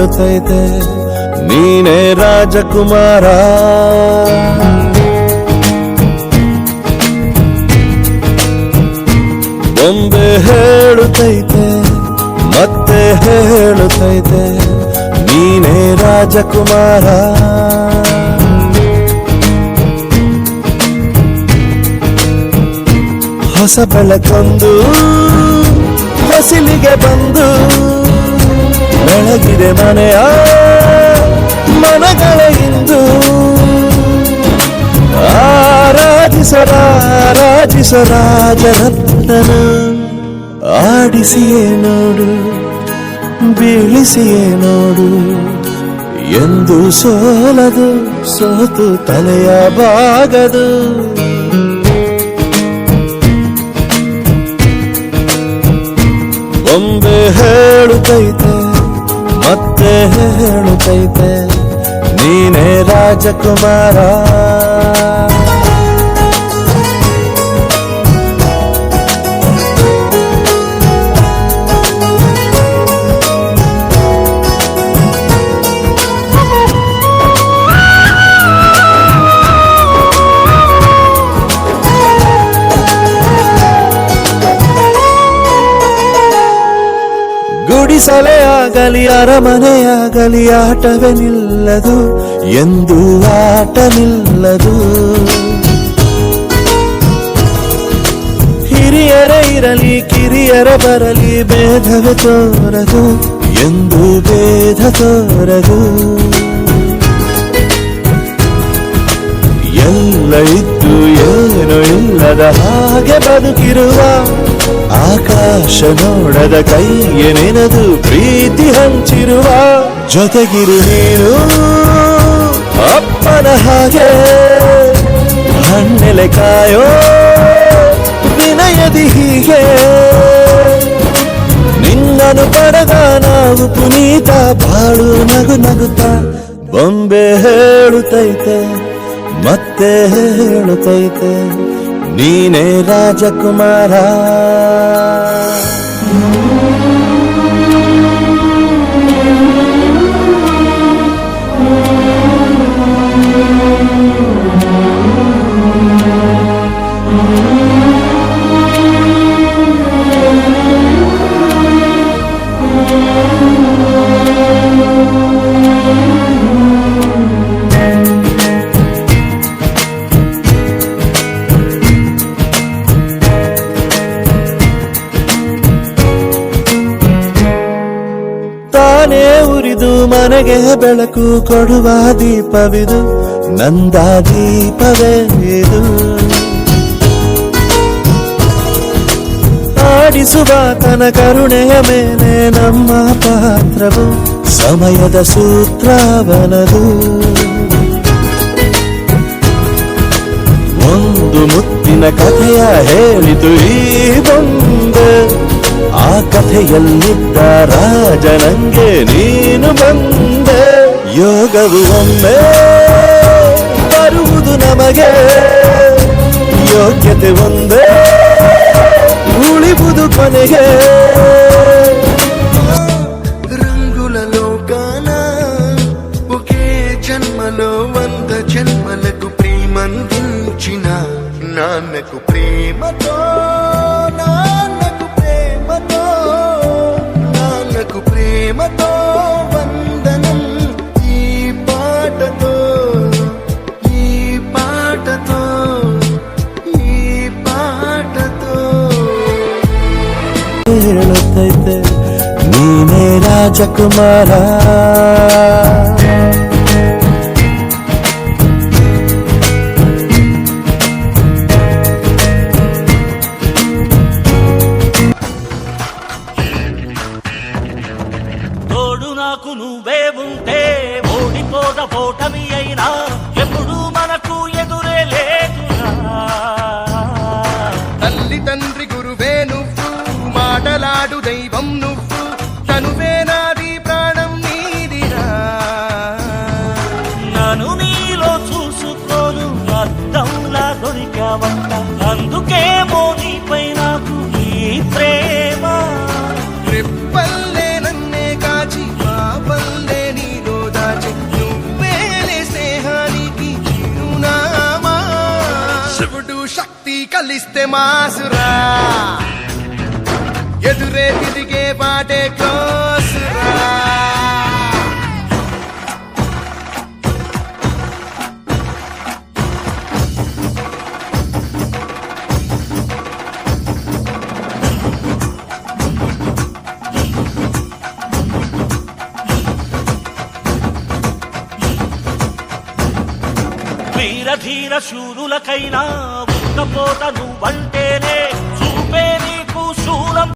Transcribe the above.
ಹೇಳುತ್ತೈತೆ ನೀನೇ ರಾಜಕುಮಾರ. ಬೊಂಬೆ ಹೇಳುತ್ತೈತೆ ಮತ್ತೆ ಹೇಳುತ್ತೈತೆ ನೀನೇ ರಾಜಕುಮಾರ. ಹೊಸ ಬೆಳಕೊಂದು ಹೊಸಿಲಿಗೆ ಬಂದು ಬೆಳಗಿದೆ ಮನೆಯ ಮನಗಳ ಇಂದು. ರಾಜರತ್ನನ ಆಡಿಸಿಯೇ ನೋಡು ಬೀಳಿಸಿಯೇ ನೋಡು ಎಂದು ಸೋಲದು ಸೋತು ತಲೆಯ ಬಾಗದು. ಬೊಂಬೆ ಹೇಳುತ್ತೈತೆ ಮತ್ತೆ ಹೇಳುತ್ತೈತೆ ನೀನೇ ರಾಜಕುಮಾರ. ಗುಡಿಸಲೇ ಆಗಲಿ ಅರಮನೆಯಾಗಲಿ ಆಟವೇ ನಿಲ್ಲದು ಎಂದು ಆಟ ನಿಲ್ಲದು. ಹಿರಿಯರೇ ಇರಲಿ ಕಿರಿಯರ ಬರಲಿ ಭೇದವೇ ತೋರದು ಎಂದು ಭೇದ ತೋರದು. ಎಲ್ಲ ಇದ್ದು ಏನು ಇಲ್ಲದ ಹಾಗೆ ಬದುಕಿರುವ ಆಕಾಶ ನೋಡದ ಕೈಯೇ ನೆನೆದು ಪ್ರೀತಿ ಹಂಚಿರುವ. ಜೊತೆಗಿರು ನೀನು ಅಪ್ಪನ ಹಾಗೆ ಹಣ್ಣೆಲೆ ಕಾಯೋ ವಿನಯದಿ ಹೀಗೆ. ನಿನ್ನನು ಪಡೆದ ನಾವು ಪುನೀತ ಬಾಳು ನಗು ನಗುತ್ತ. ಬೊಂಬೆ ಹೇಳುತ್ತೈತೆ ಮತ್ತೆ ಹೇಳುತ್ತೈತೆ ನೀನೇ ರಾಜಕುಮಾರ. ತಾನೇ ಉರಿದು ಮನೆಗೆ ಬೆಳಕು ಕೊಡುವ ದೀಪವಿದು ನಂದ ದೀಪವೇ ಇದು. ಆಡಿಸುವ ತನ ಕರುಣೆಯ ಮೇಲೆ ನಮ್ಮ ಪಾತ್ರವು ಸಮಯದ ಸೂತ್ರವನದು. ಒಂದು ಮುತ್ತಿನ ಕಥೆಯ ಹೇಳಿತು ಈ ಬೊಂಬೆ. ಆ ಕಥೆಯಲ್ಲಿದ್ದ ರಾಜ ನಂಗೆ ನೀನು ಬಂದೆ. ಯೋಗವು ಒಮ್ಮೆ ಬರುವುದು ನಮಗೆ ಯೋಗ್ಯತೆ ಒಂದೇ ಉಳಿವುದು ಕೊನೆಗೆ. రంగుల లోకాన ఒకే జన్మలో 100 జన్మలకు ప్రేమందించిన నాన్నకు ప్రేమతో ప్రేమతో వందనం. ఈ పాటతో ఈ పాటతో ఈ పాటతో ಹೇಳುತ್ತೈತೆ ನೀನೇ ರಾಜಕುಮಾರ. నాకు నువ్వే ఉంటే ఓడిపోద ఓటమి అయినా ఎప్పుడు మనకు ఎదురే లేదురా. తల్లి తండ్రి గురువే నువ్వు మాటలాడు దైవం నువ్వు తనువే నాది ప్రాణం నీదిరా. నన్ను నీలో చూసుకోను అద్దంలా దొరికావంట అందుకేమో నీపై నాకు ఈ ప్రేమ. రెప్పల్లే నన్నే కాచి మా పల్లె చూస్తే మాసురా ఎదురే తిరిగే బాటే క్లోసురా వీరధీర శూరులకైనా ఉక్కపోత నువ్వంటే